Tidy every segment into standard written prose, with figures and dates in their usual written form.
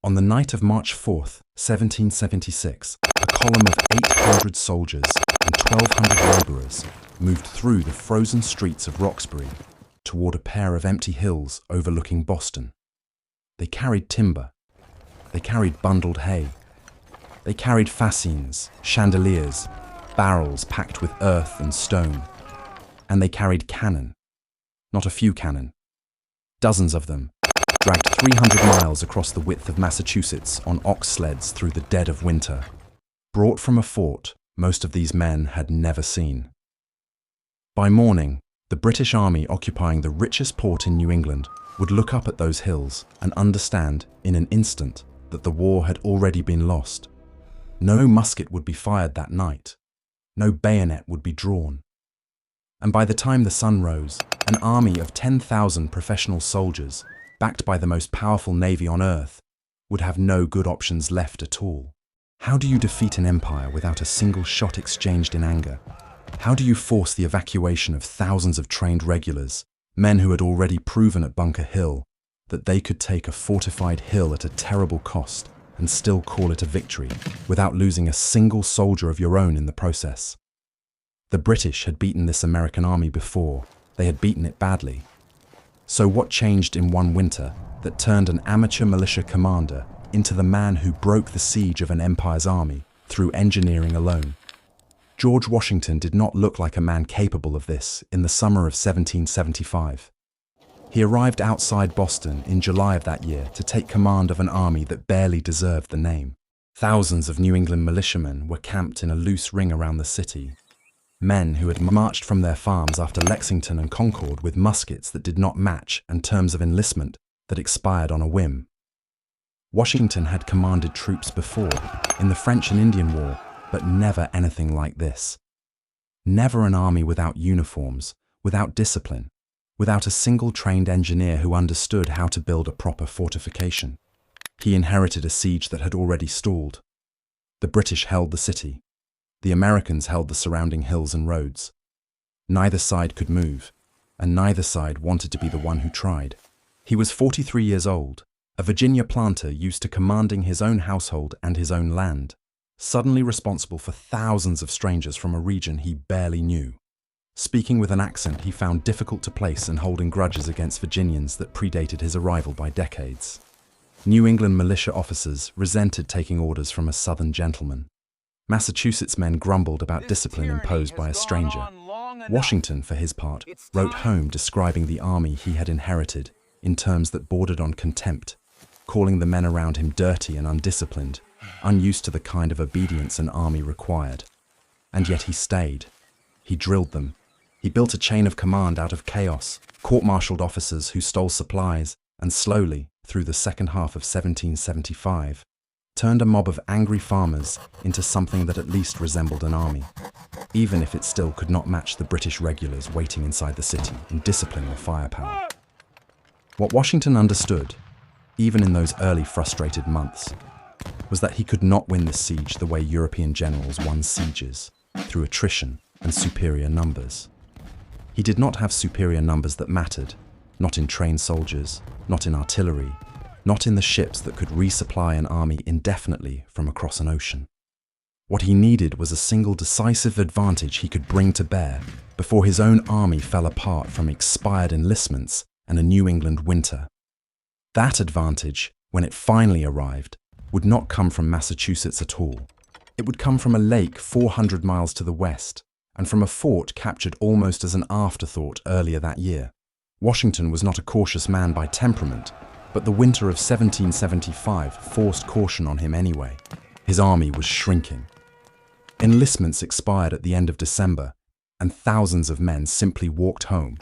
On the night of March 4th, 1776, a column of 800 soldiers and 1,200 labourers moved through the frozen streets of Roxbury toward a pair of empty hills overlooking Boston. They carried timber. They carried bundled hay. They carried fascines, chandeliers, barrels packed with earth and stone. And they carried cannon. Not a few cannon. Dozens of them, dragged 300 miles across the width of Massachusetts on ox sleds through the dead of winter. Brought from a fort most of these men had never seen. By morning, the British Army occupying the richest port in New England would look up at those hills and understand in an instant that the war had already been lost. No musket would be fired that night. No bayonet would be drawn. And by the time the sun rose, an army of 10,000 professional soldiers, backed by the most powerful navy on earth, would have no good options left at all. How do you defeat an empire without a single shot exchanged in anger? How do you force the evacuation of thousands of trained regulars, men who had already proven at Bunker Hill that they could take a fortified hill at a terrible cost and still call it a victory without losing a single soldier of your own in the process? The British had beaten this American army before. They had beaten it badly. So what changed in one winter that turned an amateur militia commander into the man who broke the siege of an empire's army through engineering alone? George Washington did not look like a man capable of this in the summer of 1775. He arrived outside Boston in July of that year to take command of an army that barely deserved the name. Thousands of New England militiamen were camped in a loose ring around the city. Men who had marched from their farms after Lexington and Concord with muskets that did not match and terms of enlistment that expired on a whim. Washington had commanded troops before, in the French and Indian War, but never anything like this. Never an army without uniforms, without discipline, without a single trained engineer who understood how to build a proper fortification. He inherited a siege that had already stalled. The British held the city. The Americans held the surrounding hills and roads. Neither side could move, and neither side wanted to be the one who tried. He was 43 years old, a Virginia planter used to commanding his own household and his own land, suddenly responsible for thousands of strangers from a region he barely knew. Speaking with an accent he found difficult to place and holding grudges against Virginians that predated his arrival by decades. New England militia officers resented taking orders from a Southern gentleman. Massachusetts men grumbled about discipline imposed by a stranger. Washington, for his part, wrote home describing the army he had inherited in terms that bordered on contempt, calling the men around him dirty and undisciplined, unused to the kind of obedience an army required. And yet he stayed. He drilled them. He built a chain of command out of chaos, court-martialed officers who stole supplies, and slowly, through the second half of 1775, turned a mob of angry farmers into something that at least resembled an army, even if it still could not match the British regulars waiting inside the city in discipline or firepower. What Washington understood, even in those early frustrated months, was that he could not win the siege the way European generals won sieges, through attrition and superior numbers. He did not have superior numbers that mattered, not in trained soldiers, not in artillery, not in the ships that could resupply an army indefinitely from across an ocean. What he needed was a single decisive advantage he could bring to bear before his own army fell apart from expired enlistments and a New England winter. That advantage, when it finally arrived, would not come from Massachusetts at all. It would come from a lake 400 miles to the west, and from a fort captured almost as an afterthought earlier that year. Washington was not a cautious man by temperament, but the winter of 1775 forced caution on him anyway. His army was shrinking. Enlistments expired at the end of December, and thousands of men simply walked home,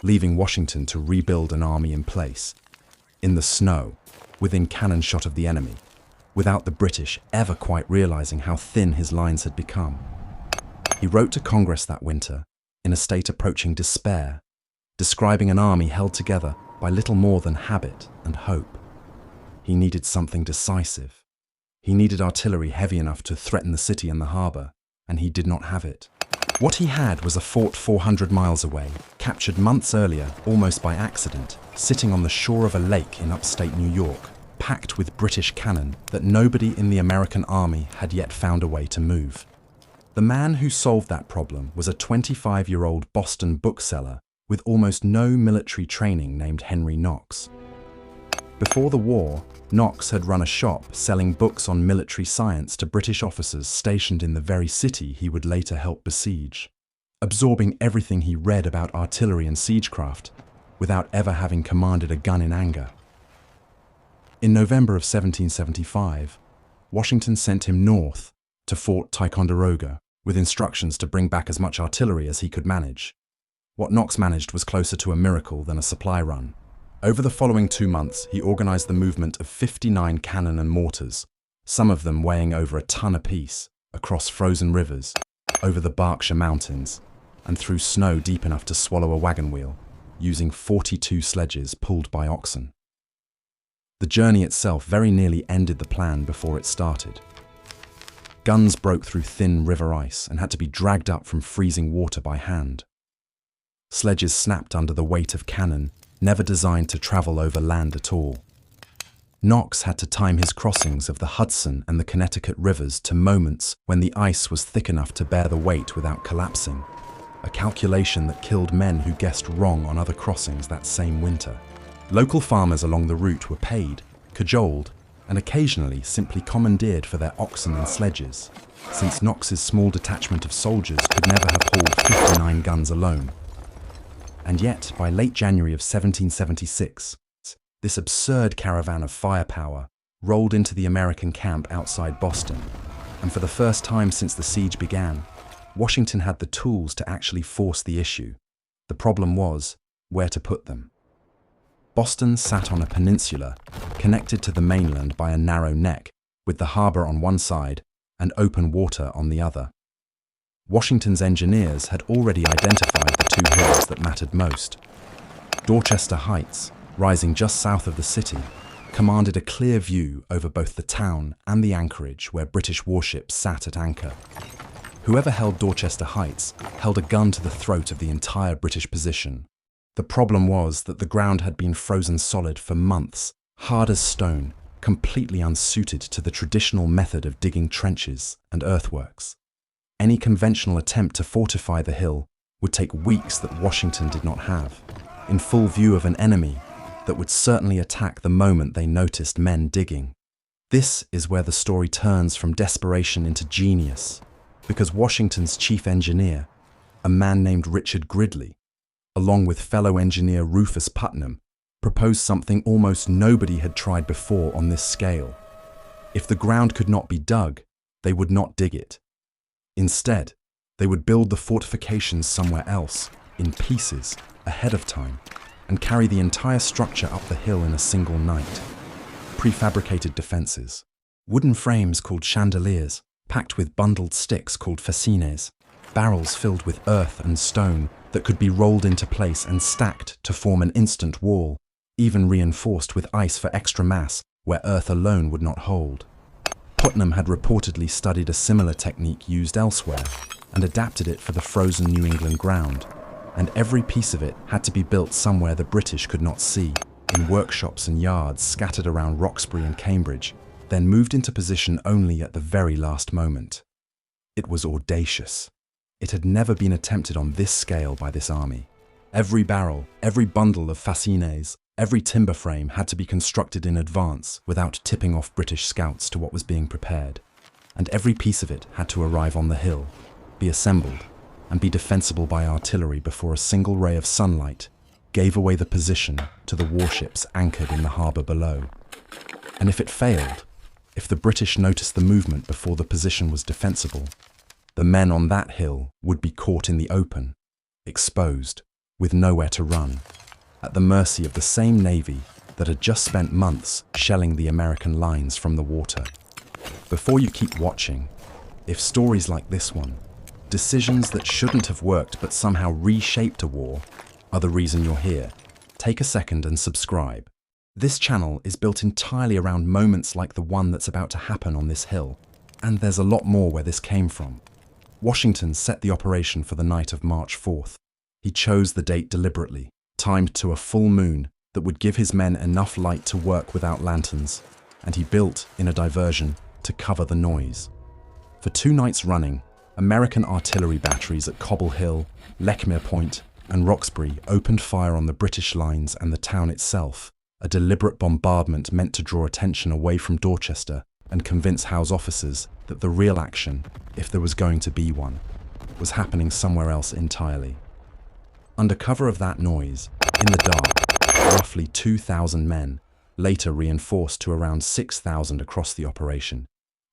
leaving Washington to rebuild an army in place, in the snow, within cannon shot of the enemy, without the British ever quite realizing how thin his lines had become. He wrote to Congress that winter, in a state approaching despair, describing an army held together by little more than habit and hope. He needed something decisive. He needed artillery heavy enough to threaten the city and the harbor, and he did not have it. What he had was a fort 400 miles away, captured months earlier almost by accident, sitting on the shore of a lake in upstate New York, packed with British cannon that nobody in the American army had yet found a way to move. The man who solved that problem was a 25-year-old Boston bookseller with almost no military training named Henry Knox. Before the war, Knox had run a shop selling books on military science to British officers stationed in the very city he would later help besiege, absorbing everything he read about artillery and siegecraft without ever having commanded a gun in anger. In November of 1775, Washington sent him north to Fort Ticonderoga with instructions to bring back as much artillery as he could manage. What Knox managed was closer to a miracle than a supply run. Over the following 2 months, he organized the movement of 59 cannon and mortars, some of them weighing over a ton apiece, across frozen rivers, over the Berkshire Mountains, and through snow deep enough to swallow a wagon wheel, using 42 sledges pulled by oxen. The journey itself very nearly ended the plan before it started. Guns broke through thin river ice and had to be dragged up from freezing water by hand. Sledges snapped under the weight of cannon, never designed to travel over land at all. Knox had to time his crossings of the Hudson and the Connecticut rivers to moments when the ice was thick enough to bear the weight without collapsing, a calculation that killed men who guessed wrong on other crossings that same winter. Local farmers along the route were paid, cajoled, and occasionally simply commandeered for their oxen and sledges, since Knox's small detachment of soldiers could never have hauled 59 guns alone. And yet, by late January of 1776, this absurd caravan of firepower rolled into the American camp outside Boston, and for the first time since the siege began, Washington had the tools to actually force the issue. The problem was where to put them. Boston sat on a peninsula, connected to the mainland by a narrow neck, with the harbor on one side and open water on the other. Washington's engineers had already identified the two hills that mattered most. Dorchester Heights, rising just south of the city, commanded a clear view over both the town and the anchorage where British warships sat at anchor. Whoever held Dorchester Heights held a gun to the throat of the entire British position. The problem was that the ground had been frozen solid for months, hard as stone, completely unsuited to the traditional method of digging trenches and earthworks. Any conventional attempt to fortify the hill would take weeks that Washington did not have, in full view of an enemy that would certainly attack the moment they noticed men digging. This is where the story turns from desperation into genius, because Washington's chief engineer, a man named Richard Gridley, along with fellow engineer Rufus Putnam, proposed something almost nobody had tried before on this scale. If the ground could not be dug, they would not dig it. Instead, they would build the fortifications somewhere else, in pieces, ahead of time, and carry the entire structure up the hill in a single night. Prefabricated defenses, wooden frames called chandeliers, packed with bundled sticks called fascines, barrels filled with earth and stone that could be rolled into place and stacked to form an instant wall, even reinforced with ice for extra mass where earth alone would not hold. Putnam had reportedly studied a similar technique used elsewhere and adapted it for the frozen New England ground, and every piece of it had to be built somewhere the British could not see, in workshops and yards scattered around Roxbury and Cambridge, then moved into position only at the very last moment. It was audacious. It had never been attempted on this scale by this army. Every barrel, every bundle of fascines, every timber frame had to be constructed in advance without tipping off British scouts to what was being prepared, and every piece of it had to arrive on the hill, be assembled, and be defensible by artillery before a single ray of sunlight gave away the position to the warships anchored in the harbour below. And if it failed, if the British noticed the movement before the position was defensible, the men on that hill would be caught in the open, exposed, with nowhere to run, at the mercy of the same navy that had just spent months shelling the American lines from the water. Before you keep watching, if stories like this one, decisions that shouldn't have worked but somehow reshaped a war, are the reason you're here, take a second and subscribe. This channel is built entirely around moments like the one that's about to happen on this hill, and there's a lot more where this came from. Washington set the operation for the night of March 4th. He chose the date deliberately, timed to a full moon that would give his men enough light to work without lanterns, and he built in a diversion to cover the noise. For 2 nights running, American artillery batteries at Cobble Hill, Lechmere Point, and Roxbury opened fire on the British lines and the town itself, a deliberate bombardment meant to draw attention away from Dorchester and convince Howe's officers that the real action, if there was going to be one, was happening somewhere else entirely. Under cover of that noise, in the dark, roughly 2,000 men, later reinforced to around 6,000 across the operation,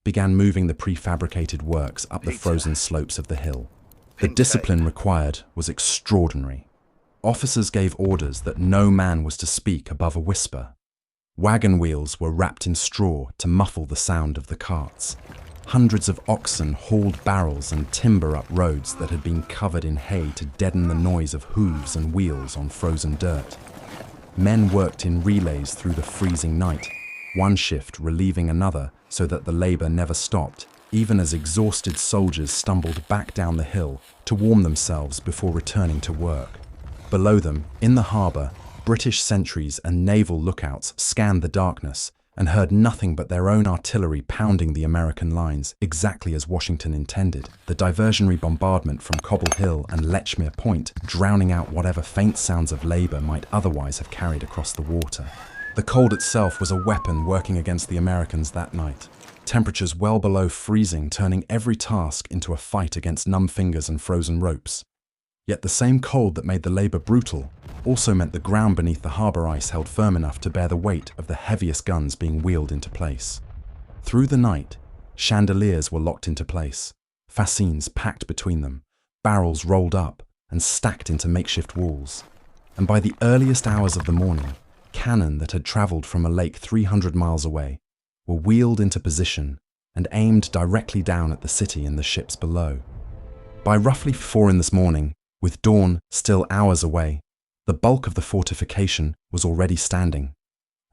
began moving the prefabricated works up the frozen slopes of the hill. The discipline required was extraordinary. Officers gave orders that no man was to speak above a whisper. Wagon wheels were wrapped in straw to muffle the sound of the carts. Hundreds of oxen hauled barrels and timber up roads that had been covered in hay to deaden the noise of hooves and wheels on frozen dirt. Men worked in relays through the freezing night, one shift relieving another so that the labor never stopped, even as exhausted soldiers stumbled back down the hill to warm themselves before returning to work. Below them, in the harbor, British sentries and naval lookouts scanned the darkness and heard nothing but their own artillery pounding the American lines exactly as Washington intended, the diversionary bombardment from Cobble Hill and Lechmere Point drowning out whatever faint sounds of labor might otherwise have carried across the water. The cold itself was a weapon working against the Americans that night. Temperatures well below freezing turning every task into a fight against numb fingers and frozen ropes. Yet the same cold that made the labor brutal also meant the ground beneath the harbor ice held firm enough to bear the weight of the heaviest guns being wheeled into place. Through the night, chandeliers were locked into place, fascines packed between them, barrels rolled up and stacked into makeshift walls. And by the earliest hours of the morning, cannon that had traveled from a lake 300 miles away were wheeled into position and aimed directly down at the city and the ships below. By roughly 4 in this morning, with dawn still hours away, the bulk of the fortification was already standing,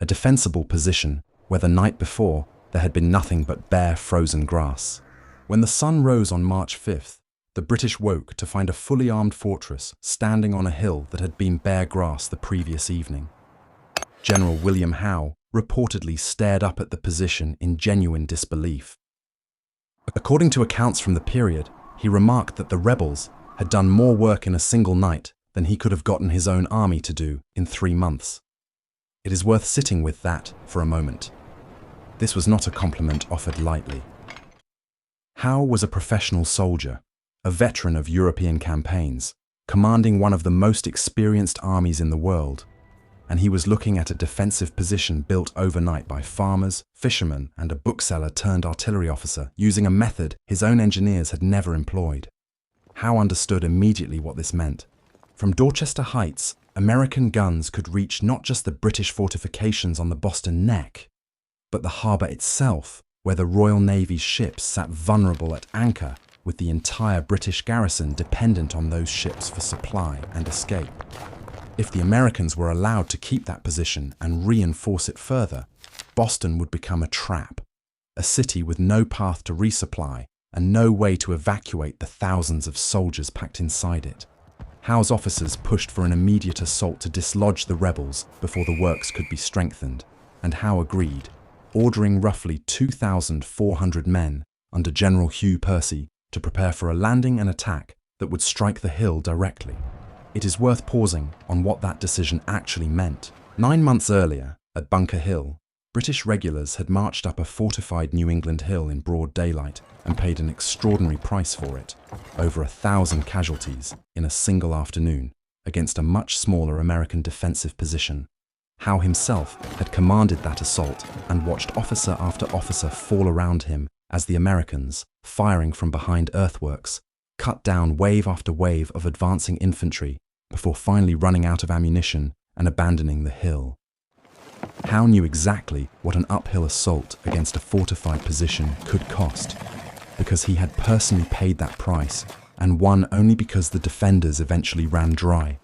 a defensible position where the night before there had been nothing but bare frozen grass. When the sun rose on March 5th, the British woke to find a fully armed fortress standing on a hill that had been bare grass the previous evening. General William Howe reportedly stared up at the position in genuine disbelief. According to accounts from the period, he remarked that the rebels had done more work in a single night than he could have gotten his own army to do in 3 months. It is worth sitting with that for a moment. This was not a compliment offered lightly. Howe was a professional soldier, a veteran of European campaigns, commanding one of the most experienced armies in the world, and he was looking at a defensive position built overnight by farmers, fishermen, and a bookseller turned artillery officer using a method his own engineers had never employed. Howe understood immediately what this meant. From Dorchester Heights, American guns could reach not just the British fortifications on the Boston Neck, but the harbor itself, where the Royal Navy's ships sat vulnerable at anchor, with the entire British garrison dependent on those ships for supply and escape. If the Americans were allowed to keep that position and reinforce it further, Boston would become a trap, a city with no path to resupply and no way to evacuate the thousands of soldiers packed inside it. Howe's officers pushed for an immediate assault to dislodge the rebels before the works could be strengthened, and Howe agreed, ordering roughly 2,400 men under General Hugh Percy to prepare for a landing and attack that would strike the hill directly. It is worth pausing on what that decision actually meant. 9 months earlier, at Bunker Hill, British regulars had marched up a fortified New England hill in broad daylight and paid an extraordinary price for it, over 1,000 casualties in a single afternoon against a much smaller American defensive position. Howe himself had commanded that assault and watched officer after officer fall around him as the Americans, firing from behind earthworks, cut down wave after wave of advancing infantry before finally running out of ammunition and abandoning the hill. Howe knew exactly what an uphill assault against a fortified position could cost, because he had personally paid that price and won only because the defenders eventually ran dry.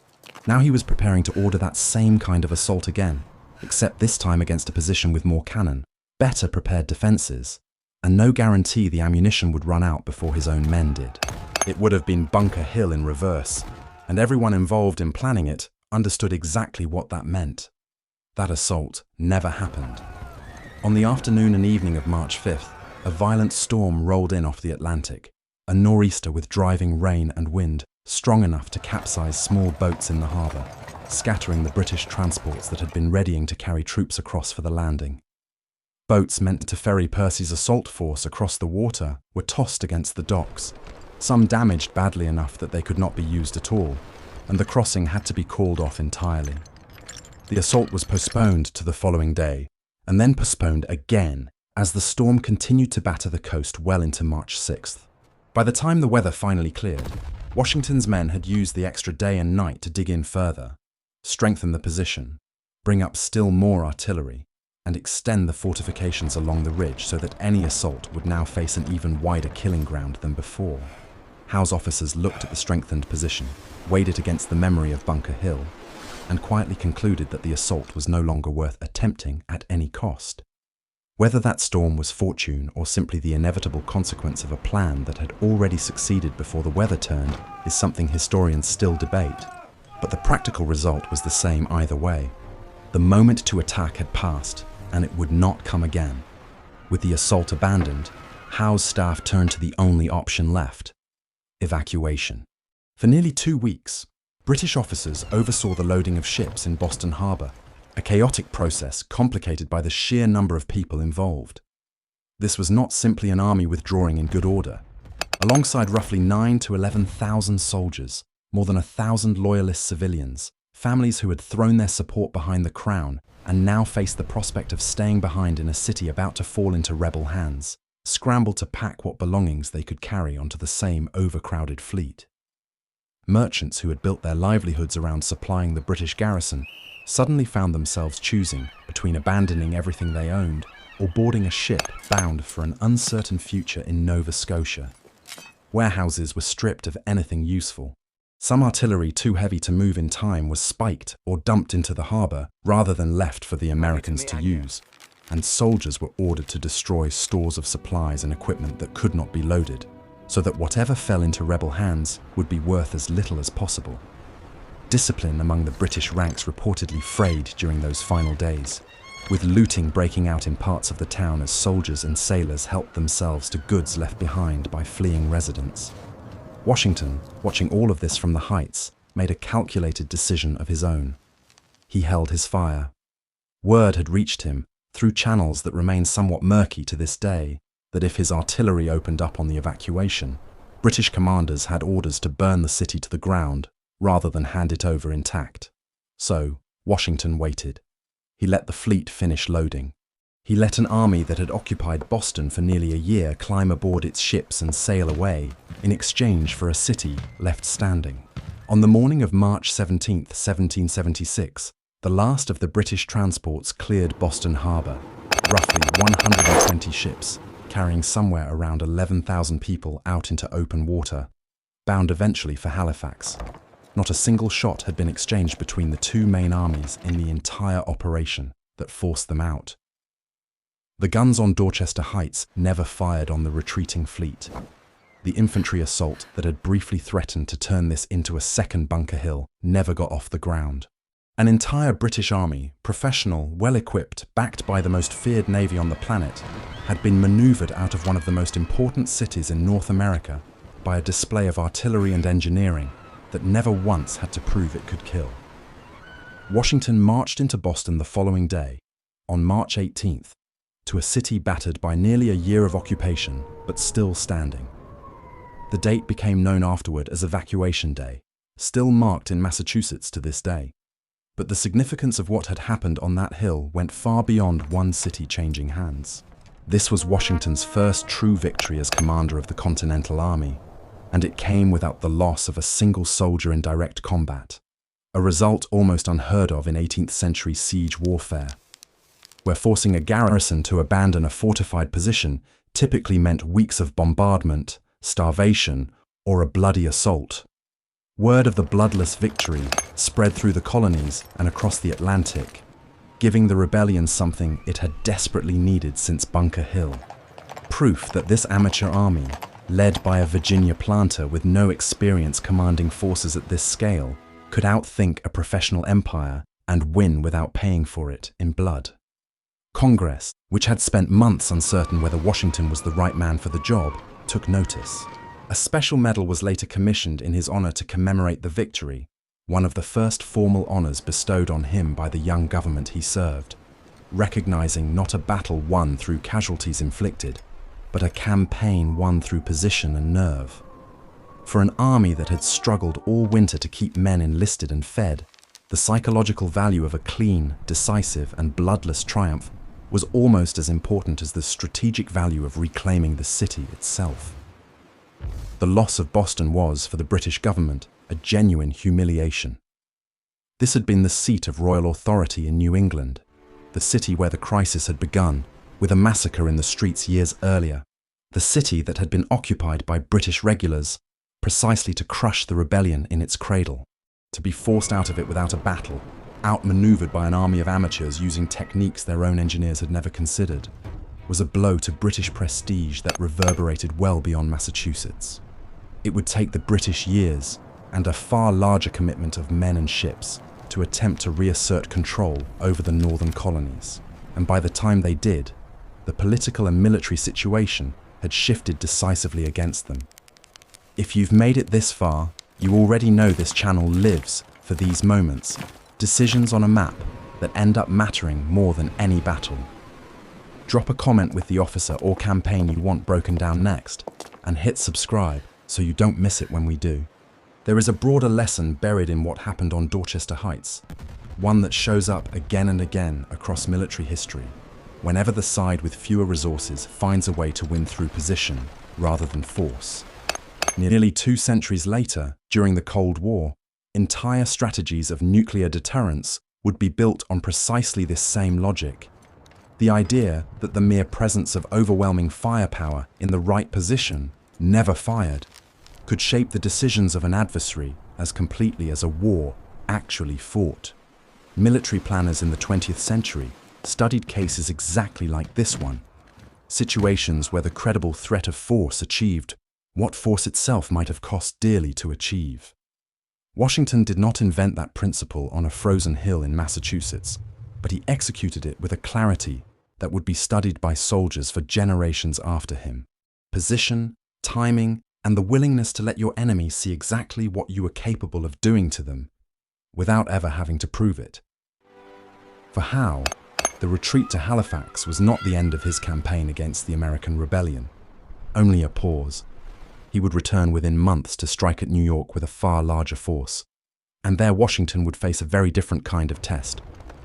Now he was preparing to order that same kind of assault again, except this time against a position with more cannon, better prepared defenses, and no guarantee the ammunition would run out before his own men did. It would have been Bunker Hill in reverse, and everyone involved in planning it understood exactly what that meant. That assault never happened. On the afternoon and evening of March 5th, a violent storm rolled in off the Atlantic, a nor'easter with driving rain and wind, strong enough to capsize small boats in the harbour, scattering the British transports that had been readying to carry troops across for the landing. Boats meant to ferry Percy's assault force across the water were tossed against the docks, some damaged badly enough that they could not be used at all, and the crossing had to be called off entirely. The assault was postponed to the following day, and then postponed again as the storm continued to batter the coast well into March 6th. By the time the weather finally cleared, Washington's men had used the extra day and night to dig in further, strengthen the position, bring up still more artillery, and extend the fortifications along the ridge so that any assault would now face an even wider killing ground than before. Howe's officers looked at the strengthened position, weighed it against the memory of Bunker Hill, and quietly concluded that the assault was no longer worth attempting at any cost. Whether that storm was fortune or simply the inevitable consequence of a plan that had already succeeded before the weather turned is something historians still debate, but the practical result was the same either way. The moment to attack had passed, and it would not come again. With the assault abandoned, Howe's staff turned to the only option left: evacuation. For nearly 2 weeks, British officers oversaw the loading of ships in Boston Harbor, a chaotic process complicated by the sheer number of people involved. This was not simply an army withdrawing in good order. Alongside roughly 9,000 to 11,000 soldiers, more than 1,000 loyalist civilians, families who had thrown their support behind the crown and now faced the prospect of staying behind in a city about to fall into rebel hands, scrambled to pack what belongings they could carry onto the same overcrowded fleet. Merchants who had built their livelihoods around supplying the British garrison suddenly found themselves choosing between abandoning everything they owned or boarding a ship bound for an uncertain future in Nova Scotia. Warehouses were stripped of anything useful. Some artillery too heavy to move in time was spiked or dumped into the harbour rather than left for the Americans to use, and soldiers were ordered to destroy stores of supplies and equipment that could not be loaded, so that whatever fell into rebel hands would be worth as little as possible. Discipline among the British ranks reportedly frayed during those final days, with looting breaking out in parts of the town as soldiers and sailors helped themselves to goods left behind by fleeing residents. Washington, watching all of this from the heights, made a calculated decision of his own. He held his fire. Word had reached him, through channels that remain somewhat murky to this day, that if his artillery opened up on the evacuation, British commanders had orders to burn the city to the ground rather than hand it over intact. So, Washington waited. He let the fleet finish loading. He let an army that had occupied Boston for nearly a year climb aboard its ships and sail away, in exchange for a city left standing. On the morning of March 17, 1776, the last of the British transports cleared Boston Harbor, roughly 120 ships, carrying somewhere around 11,000 people out into open water, bound eventually for Halifax. Not a single shot had been exchanged between the two main armies in the entire operation that forced them out. The guns on Dorchester Heights never fired on the retreating fleet. The infantry assault that had briefly threatened to turn this into a second Bunker Hill never got off the ground. An entire British army, professional, well-equipped, backed by the most feared navy on the planet, had been maneuvered out of one of the most important cities in North America by a display of artillery and engineering that never once had to prove it could kill. Washington marched into Boston the following day, on March 18th, to a city battered by nearly a year of occupation, but still standing. The date became known afterward as Evacuation Day, still marked in Massachusetts to this day. But the significance of what had happened on that hill went far beyond one city changing hands. This was Washington's first true victory as commander of the Continental Army, and it came without the loss of a single soldier in direct combat, a result almost unheard of in 18th century siege warfare, where forcing a garrison to abandon a fortified position typically meant weeks of bombardment, starvation, or a bloody assault. Word of the bloodless victory spread through the colonies and across the Atlantic, giving the rebellion something it had desperately needed since Bunker Hill. Proof that this amateur army, led by a Virginia planter with no experience commanding forces at this scale, could outthink a professional empire and win without paying for it in blood. Congress, which had spent months uncertain whether Washington was the right man for the job, took notice. A special medal was later commissioned in his honor to commemorate the victory, one of the first formal honors bestowed on him by the young government he served, recognizing not a battle won through casualties inflicted, but a campaign won through position and nerve. For an army that had struggled all winter to keep men enlisted and fed, the psychological value of a clean, decisive, and bloodless triumph was almost as important as the strategic value of reclaiming the city itself. The loss of Boston was, for the British government, a genuine humiliation. This had been the seat of royal authority in New England, the city where the crisis had begun, with a massacre in the streets years earlier, the city that had been occupied by British regulars precisely to crush the rebellion in its cradle. To be forced out of it without a battle, outmaneuvered by an army of amateurs using techniques their own engineers had never considered, was a blow to British prestige that reverberated well beyond Massachusetts. It would take the British years, and a far larger commitment of men and ships, to attempt to reassert control over the northern colonies. And by the time they did, the political and military situation had shifted decisively against them. If you've made it this far, you already know this channel lives for these moments, decisions on a map that end up mattering more than any battle. Drop a comment with the officer or campaign you want broken down next, and hit subscribe so you don't miss it when we do. There is a broader lesson buried in what happened on Dorchester Heights, one that shows up again and again across military history, whenever the side with fewer resources finds a way to win through position rather than force. Nearly 2 centuries later, during the Cold War, entire strategies of nuclear deterrence would be built on precisely this same logic. The idea that the mere presence of overwhelming firepower in the right position, never fired, could shape the decisions of an adversary as completely as a war actually fought. Military planners in the 20th century studied cases exactly like this one, situations where the credible threat of force achieved what force itself might have cost dearly to achieve. Washington did not invent that principle on a frozen hill in Massachusetts, but he executed it with a clarity that would be studied by soldiers for generations after him. Position, timing, and the willingness to let your enemy see exactly what you were capable of doing to them, without ever having to prove it. For Howe, the retreat to Halifax was not the end of his campaign against the American rebellion, only a pause. He would return within months to strike at New York with a far larger force, and there Washington would face a very different kind of test,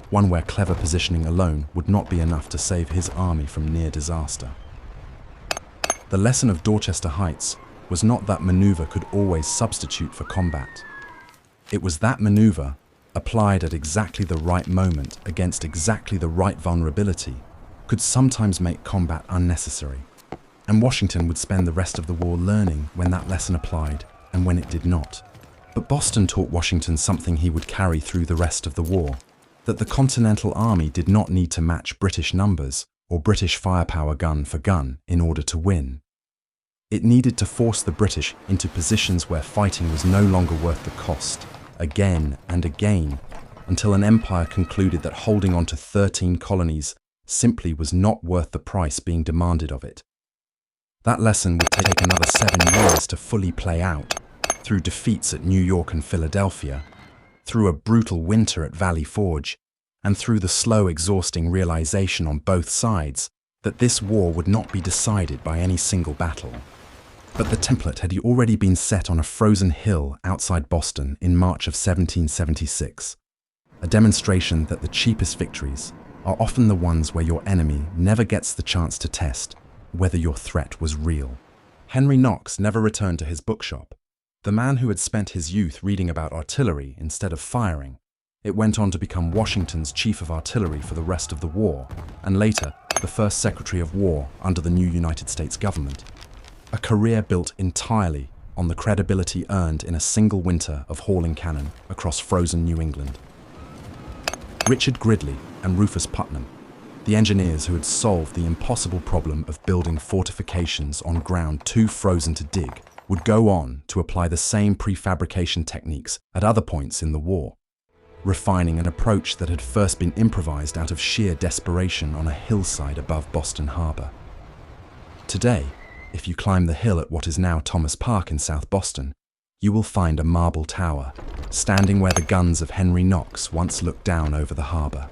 one where clever positioning alone would not be enough to save his army from near disaster. The lesson of Dorchester Heights was not that maneuver could always substitute for combat. It was that maneuver, applied at exactly the right moment against exactly the right vulnerability, could sometimes make combat unnecessary. And Washington would spend the rest of the war learning when that lesson applied and when it did not. But Boston taught Washington something he would carry through the rest of the war, that the Continental Army did not need to match British numbers or British firepower gun for gun in order to win. It needed to force the British into positions where fighting was no longer worth the cost, again and again, until an empire concluded that holding on to 13 colonies simply was not worth the price being demanded of it. That lesson would take another 7 years to fully play out, through defeats at New York and Philadelphia, through a brutal winter at Valley Forge, and through the slow, exhausting realization on both sides that this war would not be decided by any single battle. But the template had already been set on a frozen hill outside Boston in March of 1776, a demonstration that the cheapest victories are often the ones where your enemy never gets the chance to test whether your threat was real. Henry Knox never returned to his bookshop. The man who had spent his youth reading about artillery instead of firing, it went on to become Washington's chief of artillery for the rest of the war, and later, the first Secretary of War under the new United States government. A career built entirely on the credibility earned in a single winter of hauling cannon across frozen New England. Richard Gridley and Rufus Putnam, the engineers who had solved the impossible problem of building fortifications on ground too frozen to dig, would go on to apply the same prefabrication techniques at other points in the war. refining an approach that had first been improvised out of sheer desperation on a hillside above Boston Harbor. Today, if you climb the hill at what is now Thomas Park in South Boston, you will find a marble tower, standing where the guns of Henry Knox once looked down over the harbor.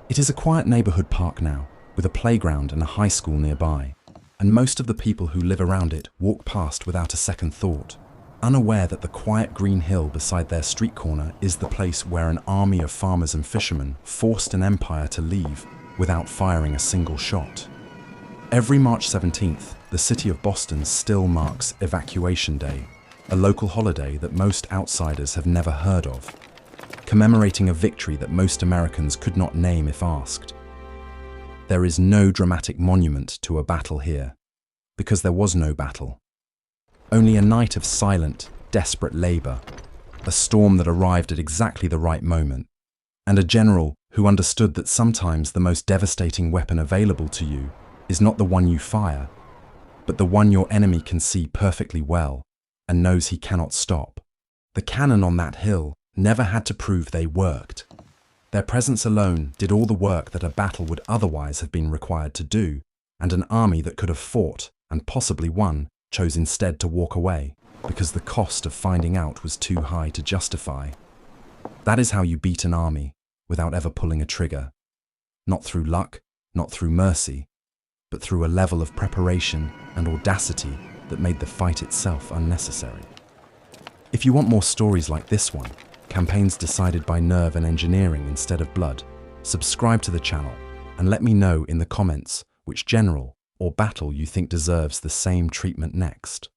It is a quiet neighborhood park now, with a playground and a high school nearby, and most of the people who live around it walk past without a second thought, unaware that the quiet green hill beside their street corner is the place where an army of farmers and fishermen forced an empire to leave without firing a single shot. Every March 17th, the city of Boston still marks Evacuation Day, a local holiday that most outsiders have never heard of, commemorating a victory that most Americans could not name if asked. There is no dramatic monument to a battle here, because there was no battle. Only a night of silent, desperate labor, a storm that arrived at exactly the right moment, and a general who understood that sometimes the most devastating weapon available to you is not the one you fire, but the one your enemy can see perfectly well and knows he cannot stop. The cannon on that hill never had to prove they worked. Their presence alone did all the work that a battle would otherwise have been required to do, and an army that could have fought and possibly won chose instead to walk away because the cost of finding out was too high to justify. That is how you beat an army without ever pulling a trigger. Not through luck, not through mercy, but through a level of preparation and audacity that made the fight itself unnecessary. If you want more stories like this one, campaigns decided by nerve and engineering instead of blood, subscribe to the channel and let me know in the comments which general or battle you think deserves the same treatment next.